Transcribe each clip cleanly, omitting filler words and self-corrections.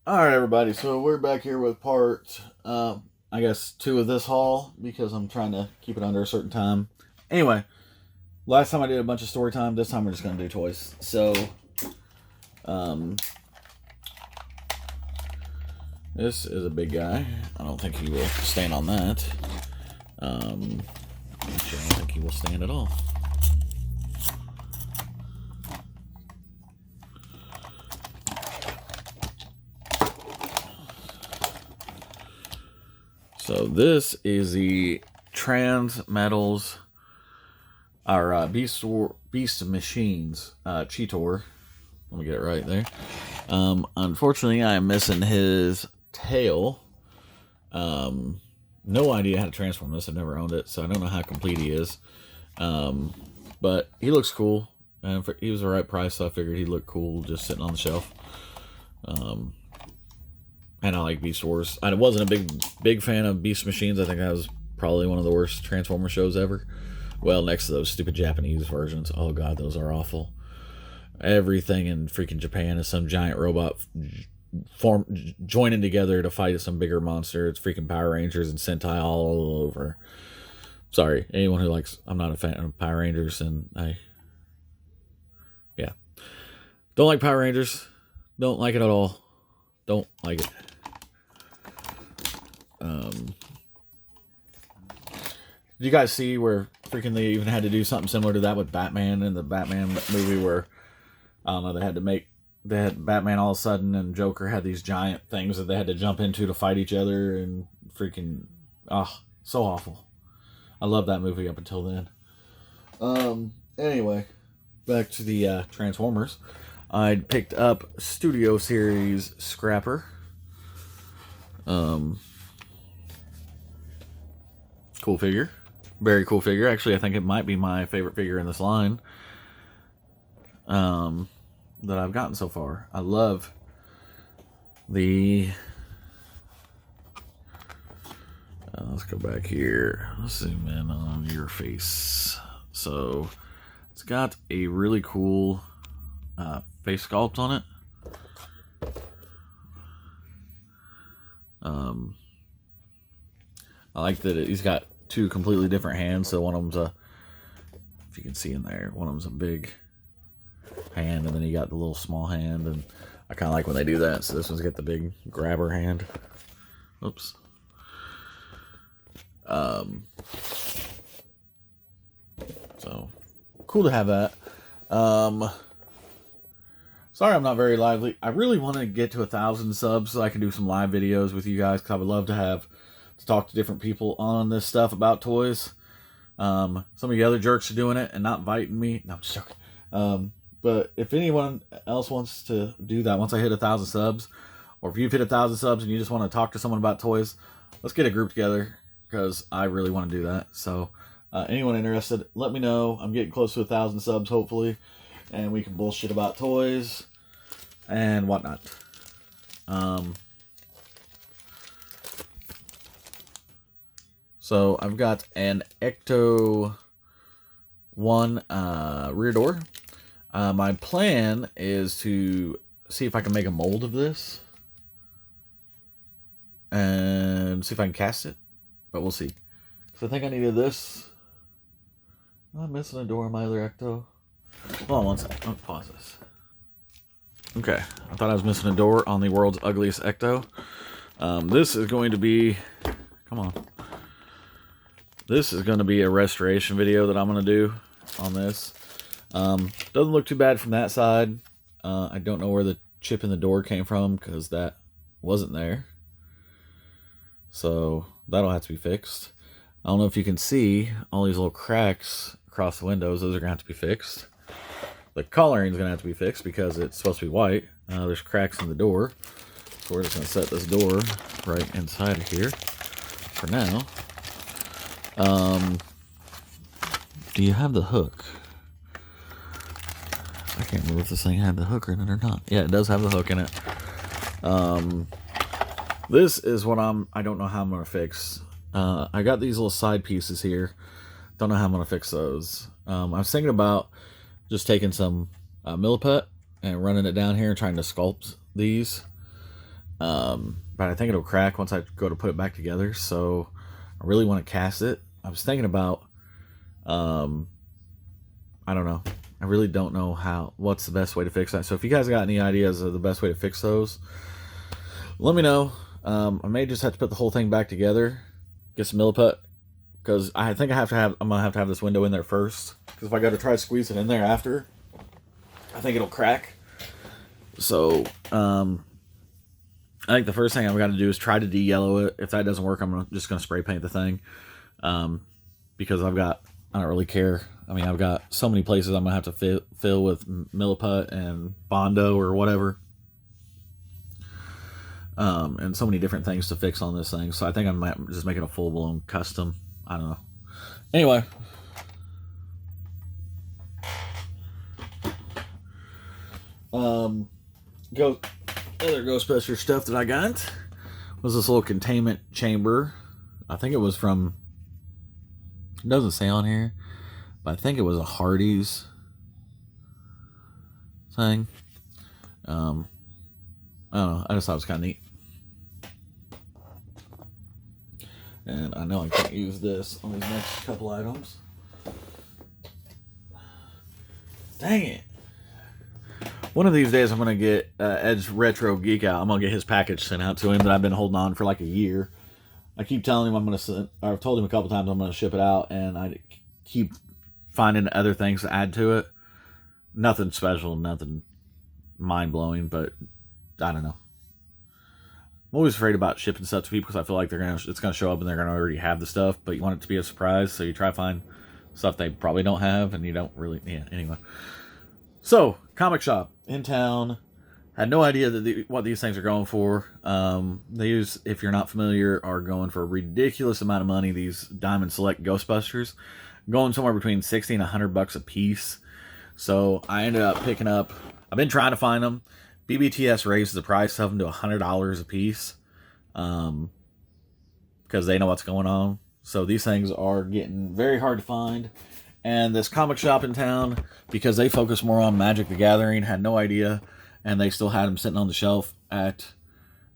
Alright, everybody, so we're back here with part, I guess, 2 of this haul, because I'm trying to keep it under a certain time. Anyway, last time I did a bunch of story time, this time we're just going to do toys. So, um, this is a big guy. I don't think he will stand on that. Actually, I don't think he will stand at all. So this is the Trans Metals, or Beast Machines Cheetor. Let me get it right there. Unfortunately, I am missing his tail. No idea how to transform this. I've never owned it, so I don't know how complete he is. But he looks cool, and he was the right price, so I figured he looked cool just sitting on the shelf. And I like Beast Wars. I wasn't a big fan of Beast Machines. I think that was probably one of the worst Transformer shows ever. Well, next to those stupid Japanese versions. Oh god, those are awful. Everything in freaking Japan is some giant robot joining together to fight some bigger monster. It's freaking Power Rangers and Sentai all over. Sorry, anyone who likes... I'm not a fan of Power Rangers, and yeah. Don't like Power Rangers. Don't like it at all. Don't like it. Did you guys see where freaking they even had to do something similar to that with Batman in the Batman movie where, I don't know, they had Batman all of a sudden and Joker had these giant things that they had to jump into to fight each other and freaking, so awful. I love that movie up until then. Anyway, back to the Transformers. I picked up Studio Series Scrapper. Cool figure. Very cool figure. Actually, I think it might be my favorite figure in this line that I've gotten so far. I love the... let's go back here. Let's zoom in on your face. So, it's got a really cool face sculpt on it. I like that he's got 2 completely different hands. So one of them's if you can see in there, one of them's a big hand, and then you got the little small hand. And I kind of like when they do that. So this one's got the big grabber hand. Oops. So cool to have that. Sorry I'm not very lively. I really want to get to 1,000 subs so I can do some live videos with you guys, because I would love to talk to different people on this stuff about toys. Some of you other jerks are doing it and not inviting me. No, I'm just joking. But if anyone else wants to do that, once I hit 1,000 subs, or if you've hit 1,000 subs and you just want to talk to someone about toys, let's get a group together, because I really want to do that. So anyone interested, let me know. I'm getting close to 1,000 subs, hopefully, and we can bullshit about toys and whatnot. So I've got an Ecto 1 rear door. My plan is to see if I can make a mold of this and see if I can cast it, but we'll see. So I think I needed this. Am I missing a door on my other Ecto? Hold on one second. I'll pause this. Okay, I thought I was missing a door on the world's ugliest Ecto. This is going to be... Come on. This is going to be a restoration video that I'm going to do on this. Doesn't look too bad from that side. I don't know where the chip in the door came from, because that wasn't there. So that'll have to be fixed. I don't know if you can see all these little cracks across the windows. Those are going to have to be fixed. The coloring is going to have to be fixed because it's supposed to be white. There's cracks in the door. So we're just going to set this door right inside of here for now. Do you have the hook? I can't remember if this thing had the hook in it or not. Yeah, it does have the hook in it. This is what I don't know how I'm going to fix. I got these little side pieces here. Don't know how I'm going to fix those. I was thinking about just taking some milliput and running it down here and trying to sculpt these. But I think it'll crack once I go to put it back together. So I really want to cast it. I was thinking about, I don't know. I really don't know what's the best way to fix that. So if you guys got any ideas of the best way to fix those, let me know. I may just have to put the whole thing back together, get some milliput, because I think I'm gonna have to have this window in there first. Because if I go to try to squeeze it in there after, I think it'll crack. So I think the first thing I've got to do is try to de-yellow it. If that doesn't work, I'm just gonna spray paint the thing, because I don't really care. I mean, I've got so many places I'm gonna have to fill with milliput and bondo or whatever. And so many different things to fix on this thing. So I think I might just make it a full-blown custom. I don't know. Anyway. Other Ghostbuster stuff that I got was this little containment chamber. I think it was from, it doesn't say on here, but I think it was a Hardee's thing. I don't know. I just thought it was kind of neat. And I know I can't use this on these next couple items. Dang it. One of these days I'm going to get Ed's Retro Geek Out. I'm going to get his package sent out to him that I've been holding on for like a year. I keep telling him I've told him a couple times I'm going to ship it out, and I keep finding other things to add to it. Nothing special, nothing mind-blowing, but I don't know. I'm always afraid about shipping stuff to people because I feel like it's gonna show up and they're gonna already have the stuff, but you want it to be a surprise, so you try to find stuff they probably don't have, and you don't really. Yeah. Anyway, so comic shop in town. Had no idea what these things are going for. These, if you're not familiar, are going for a ridiculous amount of money. These Diamond Select Ghostbusters, going somewhere between $60 and $100 a piece. So I ended up picking up. I've been trying to find them. BBTS raised the price of them to $100 a piece, because they know what's going on. So these things are getting very hard to find. And this comic shop in town, because they focus more on Magic the Gathering, had no idea, and they still had them sitting on the shelf at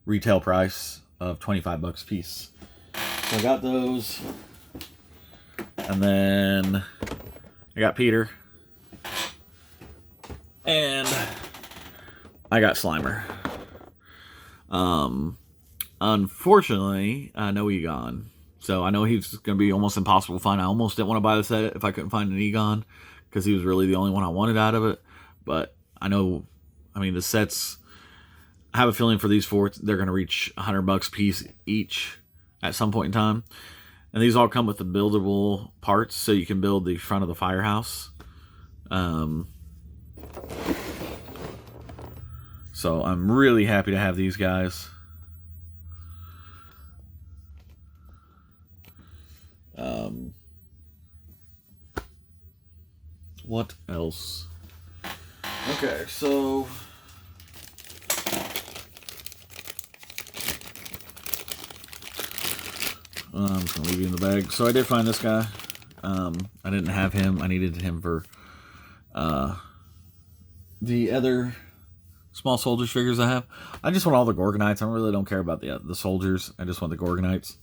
retail price of $25 a piece. So I got those, and then I got Peter, and I got Slimer. Unfortunately, I know Egon. So I know he's going to be almost impossible to find. I almost didn't want to buy the set if I couldn't find an Egon, because he was really the only one I wanted out of it. But I know, I mean, the sets, I have a feeling for these four, they're going to reach $100 a piece each at some point in time. And these all come with the buildable parts, so you can build the front of the firehouse. So I'm really happy to have these guys. What else? Okay, so I'm just gonna leave you in the bag. So I did find this guy. I didn't have him. I needed him for the other small soldiers figures I have. I just want all the Gorgonites. I really don't care about the soldiers. I just want the Gorgonites.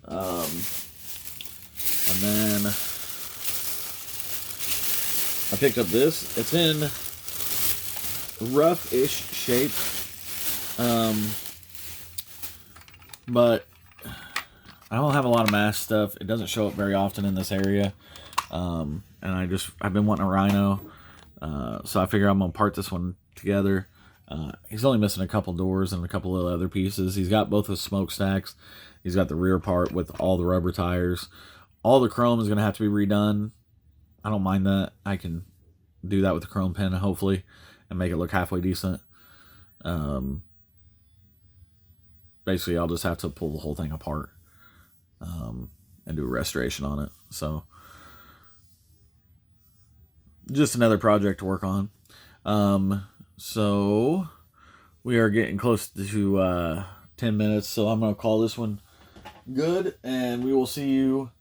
And then I picked up this. It's in rough-ish shape, but I don't have a lot of m.a.s.k stuff. It doesn't show up very often in this area, and I've been wanting a Rhino, so I figure I'm gonna part this one together. He's only missing a couple doors and a couple of other pieces. He's got both the smokestacks. He's got the rear part with all the rubber tires. All the chrome is gonna have to be redone. I don't mind that. I can do that with the chrome pen, hopefully, and make it look halfway decent. Basically, I'll just have to pull the whole thing apart and do a restoration on it. So, just another project to work on. So, we are getting close to 10 minutes, so I'm going to call this one good, and we will see you.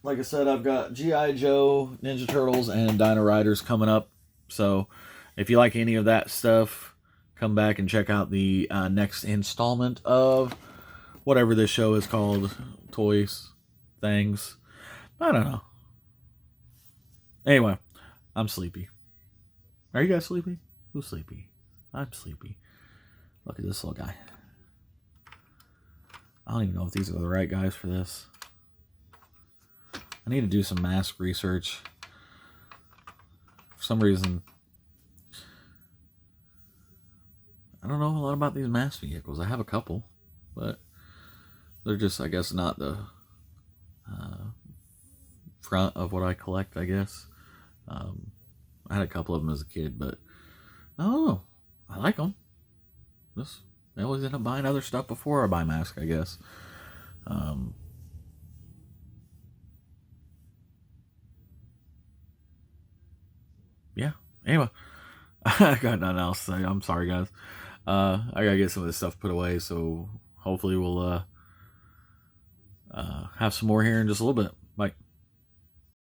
Like I said, I've got G.I. Joe, Ninja Turtles, and Dino Riders coming up. So if you like any of that stuff, come back and check out the next installment of whatever this show is called. Toys, things. I don't know. Anyway, I'm sleepy. Are you guys sleepy? Who's sleepy? I'm sleepy. Look at this little guy. I don't even know if these are the right guys for this. I need to do some mask research. For some reason, I don't know a lot about these mask vehicles. I have a couple, but they're just, I guess, not the front of what I collect, I guess. I had a couple of them as a kid, but I don't know. I like them. I always end up buying other stuff before I buy m.a.s.k, I guess. Yeah. Anyway, I got nothing else to say. I'm sorry, guys. I gotta get some of this stuff put away, so hopefully we'll have some more here in just a little bit. Bye.